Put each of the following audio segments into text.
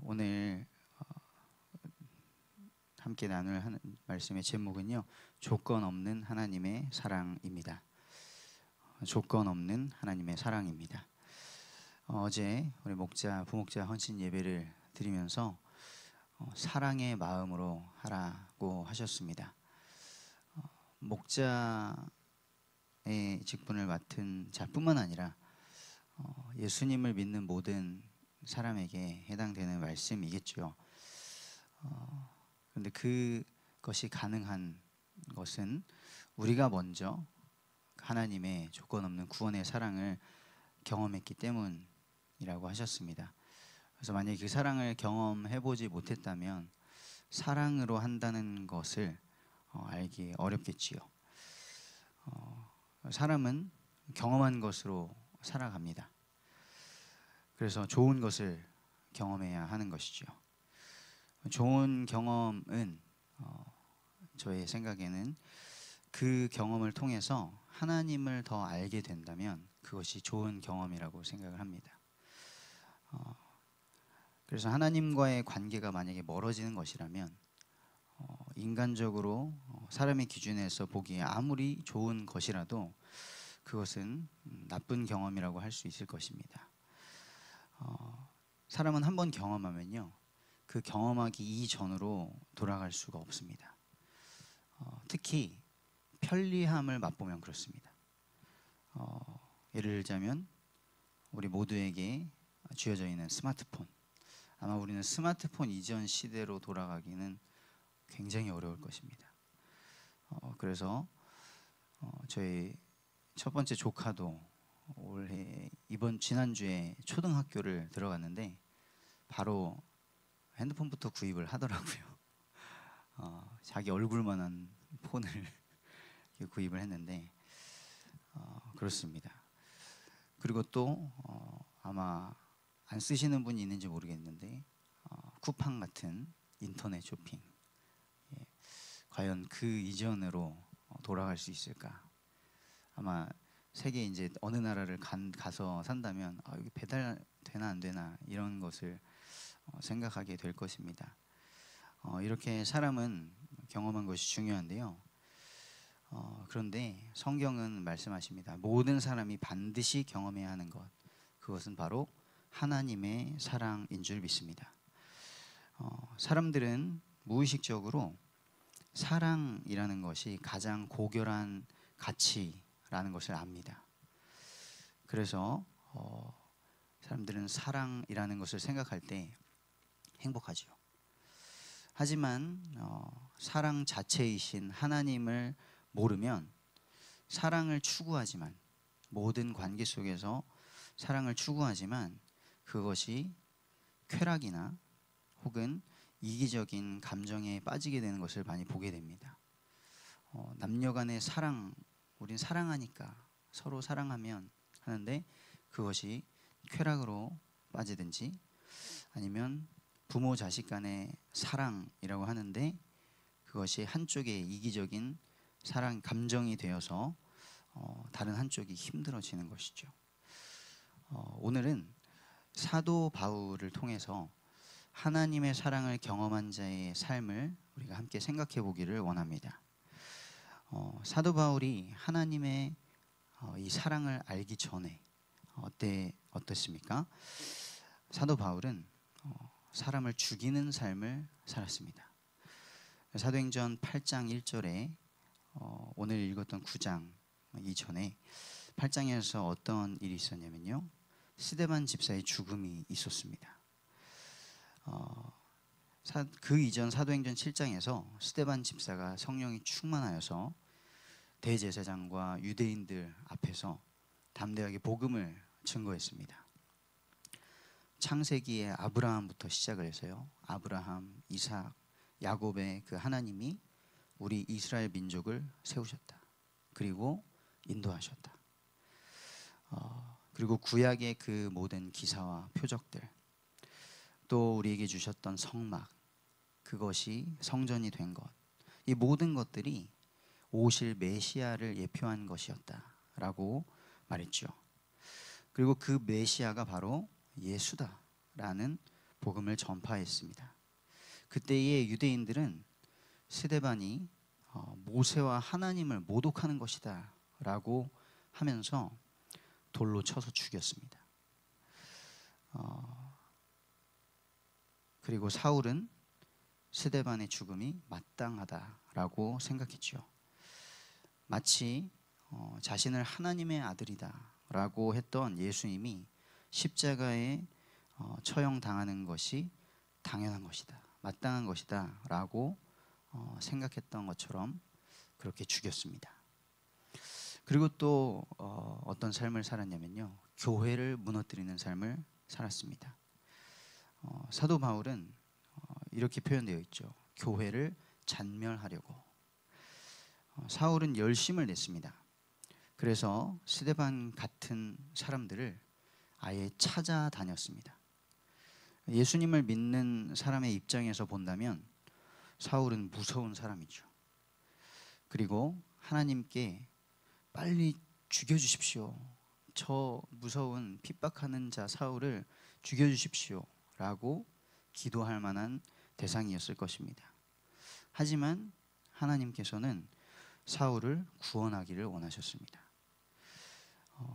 오늘 함께 나눌 말씀의 제목은요, 조건 없는 하나님의 사랑입니다. 조건 없는 하나님의 사랑입니다. 어제 우리 부목자 헌신 예배를 드리면서 사랑의 마음으로 하라고 하셨습니다. 목자의 직분을 맡은 자뿐만 아니라 예수님을 믿는 모든 사람에게 해당되는 말씀이겠죠. 그런데 그것이 가능한 것은 우리가 먼저 하나님의 조건 없는 구원의 사랑을 경험했기 때문이라고 하셨습니다. 그래서 만약에 그 사랑을 경험해보지 못했다면 사랑으로 한다는 것을 알기 어렵겠지요. 사람은 경험한 것으로 살아갑니다. 그래서 좋은 것을 경험해야 하는 것이죠. 좋은 경험은 저의 생각에는 그 경험을 통해서 하나님을 더 알게 된다면 그것이 좋은 경험이라고 생각을 합니다. 그래서 하나님과의 관계가 만약에 멀어지는 것이라면 인간적으로 사람의 기준에서 보기에 아무리 좋은 것이라도 그것은 나쁜 경험이라고 할 수 있을 것입니다. 사람은 한번 경험하면요, 그 경험하기 이전으로 돌아갈 수가 없습니다. 특히 편리함을 맛보면 그렇습니다. 예를 들자면 우리 모두에게 쥐어져 있는 스마트폰, 아마 우리는 스마트폰 이전 시대로 돌아가기는 굉장히 어려울 것입니다. 그래서 저희 첫 번째 조카도 지난주에 초등학교를 들어갔는데 바로 핸드폰부터 구입을 하더라고요. 자기 얼굴만한 폰을 구입을 했는데 그렇습니다. 그리고 또 아마 안 쓰시는 분이 있는지 모르겠는데 쿠팡 같은 인터넷 쇼핑, 과연 그 이전으로 돌아갈 수 있을까? 아마 세계 이제 어느 나라를 가서 산다면 여기 배달 되나 안 되나 이런 것을 생각하게 될 것입니다. 이렇게 사람은 경험한 것이 중요한데요. 그런데 성경은 말씀하십니다. 모든 사람이 반드시 경험해야 하는 것, 그것은 바로 하나님의 사랑인 줄 믿습니다. 사람들은 무의식적으로 사랑이라는 것이 가장 고결한 가치라는 것을 압니다. 그래서 사람들은 사랑이라는 것을 생각할 때 행복하죠. 하지만 사랑 자체이신 하나님을 모르면 사랑을 추구하지만, 모든 관계 속에서 사랑을 추구하지만 그것이 쾌락이나 혹은 이기적인 감정에 빠지게 되는 것을 많이 보게 됩니다. 남녀 간의 사랑, 우린 사랑하니까 서로 사랑하면 하는데 그것이 쾌락으로 빠지든지, 아니면 부모 자식 간의 사랑이라고 하는데 그것이 한쪽의 이기적인 사랑 감정이 되어서 다른 한쪽이 힘들어지는 것이죠. 오늘은 사도 바울을 통해서 하나님의 사랑을 경험한 자의 삶을 우리가 함께 생각해 보기를 원합니다. 사도 바울이 하나님의 이 사랑을 알기 전에 어땠습니까? 사도 바울은 사람을 죽이는 삶을 살았습니다. 사도행전 8장 1절에 오늘 읽었던 9장 이전에 8장에서 어떤 일이 있었냐면요, 스데반 집사의 죽음이 있었습니다. 그 이전 사도행전 7장에서 스데반 집사가 성령이 충만하여서 대제사장과 유대인들 앞에서 담대하게 복음을 증거했습니다. 창세기의 아브라함부터 시작을 해서요, 아브라함, 이삭, 야곱의 그 하나님이 우리 이스라엘 민족을 세우셨다. 그리고 인도하셨다. 그리고 구약의 그 모든 기사와 표적들, 또 우리에게 주셨던 성막, 그것이 성전이 된 것, 이 모든 것들이 오실 메시아를 예표한 것이었다라고 말했죠. 그리고 그 메시아가 바로 예수다라는 복음을 전파했습니다. 그때의 유대인들은 스데반이 모세와 하나님을 모독하는 것이다 라고 하면서 돌로 쳐서 죽였습니다. 그리고 사울은 스데반의 죽음이 마땅하다라고 생각했죠. 마치 자신을 하나님의 아들이다라고 했던 예수님이 십자가에 처형당하는 것이 당연한 것이다, 마땅한 것이다라고 생각했던 것처럼 그렇게 죽였습니다. 그리고 또 어떤 삶을 살았냐면요, 교회를 무너뜨리는 삶을 살았습니다. 사도 바울은 이렇게 표현되어 있죠. 교회를 잔멸하려고. 사울은 열심을 냈습니다. 그래서 스데반 같은 사람들을 아예 찾아다녔습니다. 예수님을 믿는 사람의 입장에서 본다면 사울은 무서운 사람이죠. 그리고 하나님께 빨리 죽여주십시오. 저 무서운 핍박하는 자 사울을 죽여주십시오 라고 기도할 만한 대상이었을 것입니다. 하지만 하나님께서는 사울을 구원하기를 원하셨습니다.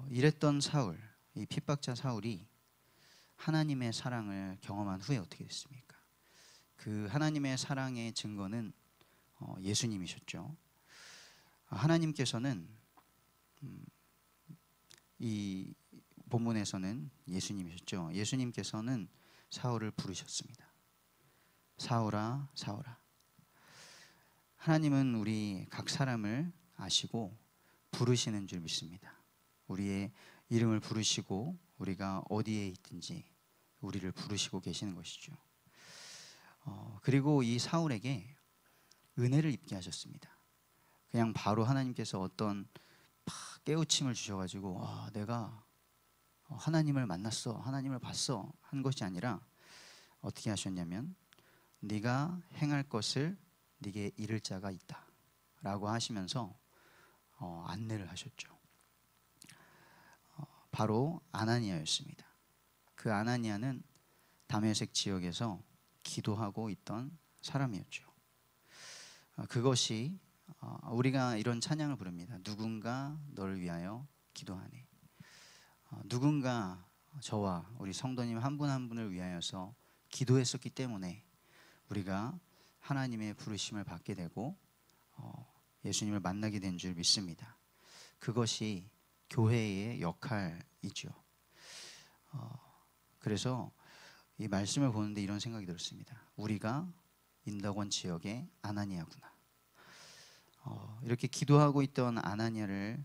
이랬던 사울, 이 핍박자 사울이 하나님의 사랑을 경험한 후에 어떻게 됐습니까? 그 하나님의 사랑의 증거는 예수님이셨죠. 하나님께서는 이 본문에서는 예수님이셨죠. 예수님께서는 사울을 부르셨습니다. 사울아, 사울아. 하나님은 우리 각 사람을 아시고 부르시는 줄 믿습니다. 우리의 이름을 부르시고 우리가 어디에 있든지 우리를 부르시고 계시는 것이죠. 그리고 이 사울에게 은혜를 입게 하셨습니다. 그냥 바로 하나님께서 어떤 깨우침을 주셔가지고 내가 하나님을 만났어, 하나님을 봤어 한 것이 아니라 어떻게 하셨냐면 네가 행할 것을 네게 이를 자가 있다 라고 하시면서 안내를 하셨죠. 바로 아나니아였습니다. 그 아나니아는 다메섹 지역에서 기도하고 있던 사람이었죠. 그것이 우리가 이런 찬양을 부릅니다. 누군가 너를 위하여 기도하네. 누군가 저와 우리 성도님 한 분 한 분을 위하여서 기도했었기 때문에 우리가 하나님의 부르심을 받게 되고 예수님을 만나게 된 줄 믿습니다. 그것이 교회의 역할이죠. 그래서 이 말씀을 보는데 이런 생각이 들었습니다. 우리가 인덕원 지역의 아나니아구나. 이렇게 기도하고 있던 아나니아를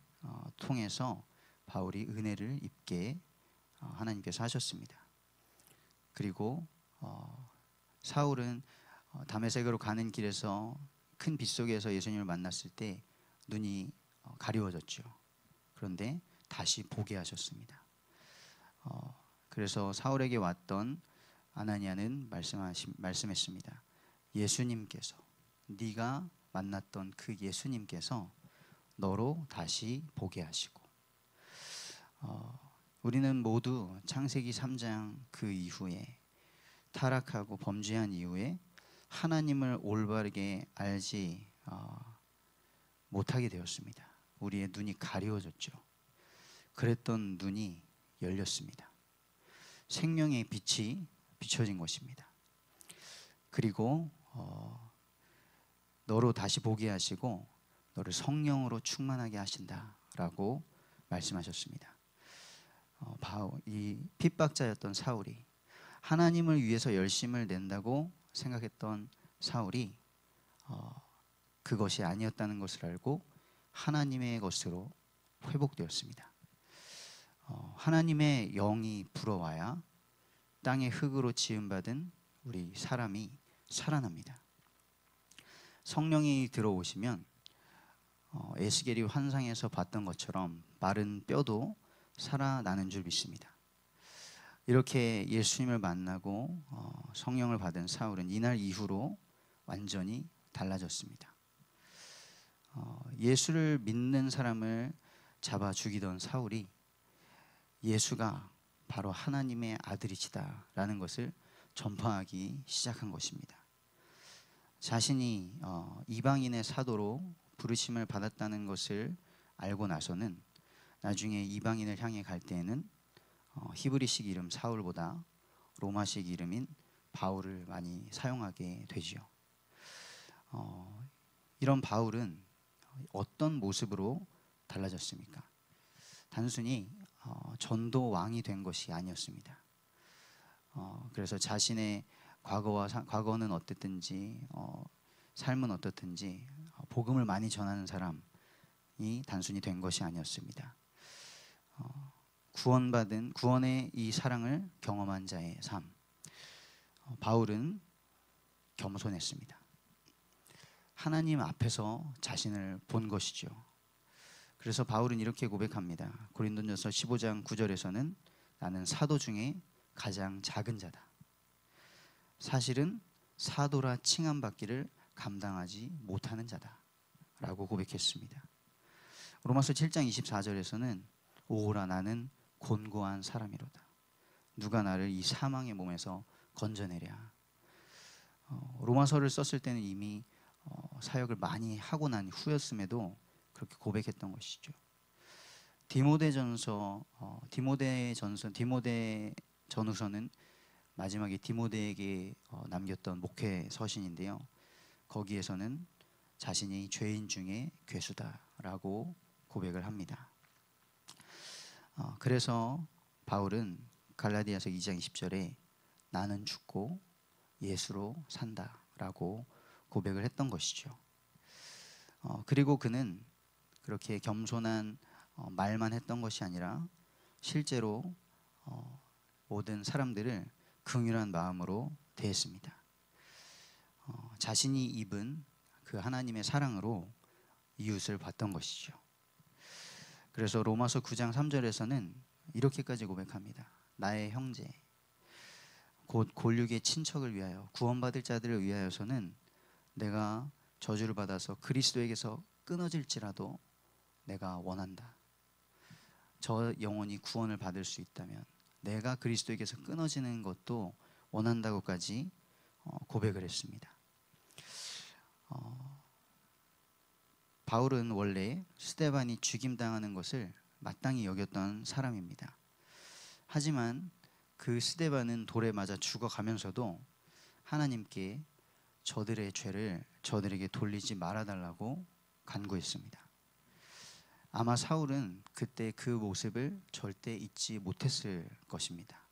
통해서 바울이 은혜를 입게 하나님께서 하셨습니다. 그리고 사울은 다메섹으로 가는 길에서 큰 빗속에서 예수님을 만났을 때 눈이 가리워졌죠. 그런데 다시 보게 하셨습니다. 그래서 사울에게 왔던 아나니아는 말씀했습니다. 예수님께서, 네가 만났던 그 예수님께서 너로 다시 보게 하시고, 우리는 모두 창세기 3장 그 이후에 타락하고 범죄한 이후에 하나님을 올바르게 알지 못하게 되었습니다. 우리의 눈이 가리워졌죠. 그랬던 눈이 열렸습니다. 생명의 빛이 비춰진 것입니다. 그리고 너로 다시 보게 하시고 너를 성령으로 충만하게 하신다라고 말씀하셨습니다. 이 핍박자였던 사울이 하나님을 위해서 열심을 낸다고 생각했던 사울이 그것이 아니었다는 것을 알고 하나님의 것으로 회복되었습니다. 하나님의 영이 불어와야 땅의 흙으로 지음받은 우리 사람이 살아납니다. 성령이 들어오시면 에스겔이 환상에서 봤던 것처럼 마른 뼈도 살아나는 줄 믿습니다. 이렇게 예수님을 만나고 성령을 받은 사울은 이날 이후로 완전히 달라졌습니다. 예수를 믿는 사람을 잡아 죽이던 사울이 예수가 바로 하나님의 아들이시다라는 것을 전파하기 시작한 것입니다. 자신이 이방인의 사도로 부르심을 받았다는 것을 알고 나서는 나중에 이방인을 향해 갈 때에는 히브리식 이름 사울보다 로마식 이름인 바울을 많이 사용하게 되지요. 이런 바울은 어떤 모습으로 달라졌습니까? 단순히 전도 왕이 된 것이 아니었습니다. 그래서 자신의 과거는 어땠든지 삶은 어떻든지 복음을 많이 전하는 사람이 단순히 된 것이 아니었습니다. 구원의 이 사랑을 경험한 자의 삶. 바울은 겸손했습니다. 하나님 앞에서 자신을 본 것이죠. 그래서 바울은 이렇게 고백합니다. 고린도전서 15장 9절에서는 나는 사도 중에 가장 작은 자다. 사실은 사도라 칭함받기를 감당하지 못하는 자다 라고 고백했습니다. 로마서 7장 24절에서는 오호라 나는 곤고한 사람이로다. 누가 나를 이 사망의 몸에서 건져내랴. 로마서를 썼을 때는 이미 사역을 많이 하고 난 후였음에도 그렇게 고백했던 것이죠. 디모데전후서는 마지막에 디모데에게 남겼던 목회 서신인데요. 거기에서는 자신이 죄인 중에 괴수다라고 고백을 합니다. 그래서 바울은 갈라디아서 2장 20절에 나는 죽고 예수로 산다라고 고백을 했던 것이죠. 그리고 그는 그렇게 겸손한 말만 했던 것이 아니라 실제로 모든 사람들을 긍휼한 마음으로 대했습니다. 자신이 입은 그 하나님의 사랑으로 이웃을 봤던 것이죠. 그래서 로마서 9장 3절에서는 이렇게까지 고백합니다. 나의 형제 곧 골육의 친척을 위하여 구원받을 자들을 위하여서는 내가 저주를 받아서 그리스도에게서 끊어질지라도 내가 원한다. 저 영혼이 구원을 받을 수 있다면 내가 그리스도에게서 끊어지는 것도 원한다고까지 고백을 했습니다. 바울은 원래 스데반이 죽임당하는 것을 마땅히 여겼던 사람입니다. 하지만 그 스데반은 돌에 맞아 죽어가면서도 하나님께 저들의 죄를 저들에게 돌리지 말아달라고 간구했습니다. 아마 사울은 그때 그 모습을 절대 잊지 못했을 것입니다.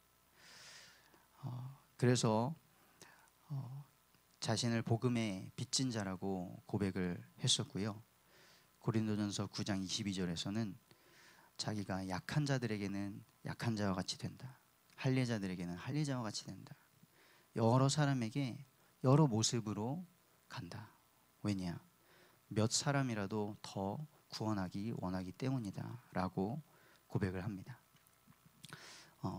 그래서 자신을 복음의 빚진 자라고 고백을 했었고요. 고린도전서 9장 22절에서는 자기가 약한 자들에게는 약한 자와 같이 된다. 할례자들에게는 할례자와 같이 된다. 여러 사람에게 여러 모습으로 간다. 왜냐? 몇 사람이라도 더 구원하기 원하기 때문이다 라고 고백을 합니다.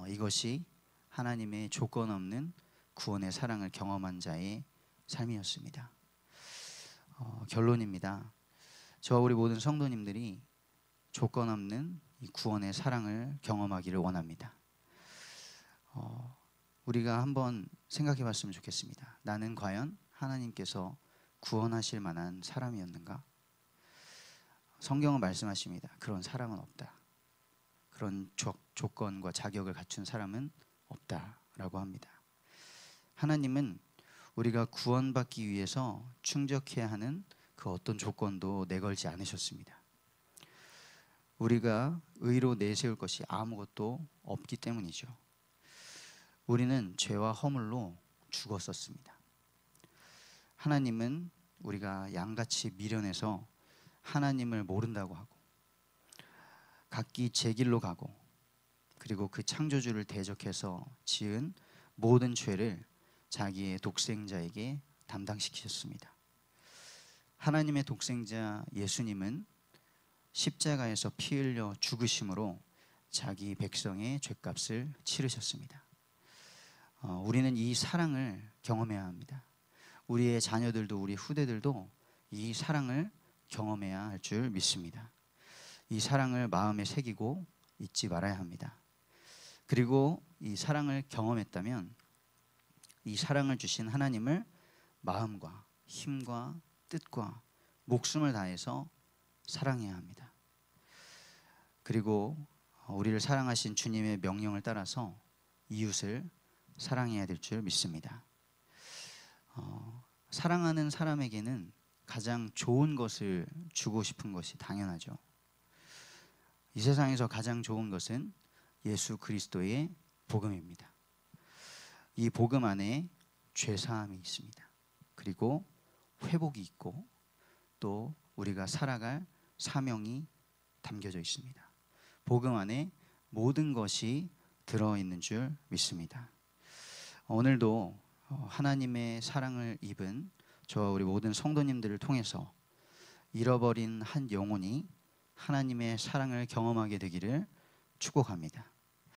이것이 하나님의 조건 없는 구원의 사랑을 경험한 자의 삶이었습니다. 결론입니다. 저와 우리 모든 성도님들이 조건 없는 이 구원의 사랑을 경험하기를 원합니다. 우리가 한번 생각해 봤으면 좋겠습니다. 나는 과연 하나님께서 구원하실 만한 사람이었는가? 성경은 말씀하십니다. 그런 사람은 없다. 그런 조건과 자격을 갖춘 사람은 없다라고 합니다. 하나님은 우리가 구원받기 위해서 충족해야 하는 그 어떤 조건도 내걸지 않으셨습니다. 우리가 의로 내세울 것이 아무것도 없기 때문이죠. 우리는 죄와 허물로 죽었었습니다. 하나님은 우리가 양같이 미련해서 하나님을 모른다고 하고 각기 제 길로 가고 그리고 그 창조주를 대적해서 지은 모든 죄를 자기의 독생자에게 담당시키셨습니다. 하나님의 독생자 예수님은 십자가에서 피 흘려 죽으심으로 자기 백성의 죄값을 치르셨습니다. 우리는 이 사랑을 경험해야 합니다. 우리의 자녀들도 우리 후대들도 이 사랑을 경험해야 할 줄 믿습니다. 이 사랑을 마음에 새기고 잊지 말아야 합니다. 그리고 이 사랑을 경험했다면 이 사랑을 주신 하나님을 마음과 힘과 뜻과 목숨을 다해서 사랑해야 합니다. 그리고 우리를 사랑하신 주님의 명령을 따라서 이웃을 사랑해야 될 줄 믿습니다. 사랑하는 사람에게는 가장 좋은 것을 주고 싶은 것이 당연하죠. 이 세상에서 가장 좋은 것은 예수 그리스도의 복음입니다. 이 복음 안에 죄 사함이 있습니다. 그리고 회복이 있고 또 우리가 살아갈 사명이 담겨져 있습니다. 복음 안에 모든 것이 들어있는 줄 믿습니다. 오늘도 하나님의 사랑을 입은 저와 우리 모든 성도님들을 통해서 잃어버린 한 영혼이 하나님의 사랑을 경험하게 되기를 축복합니다.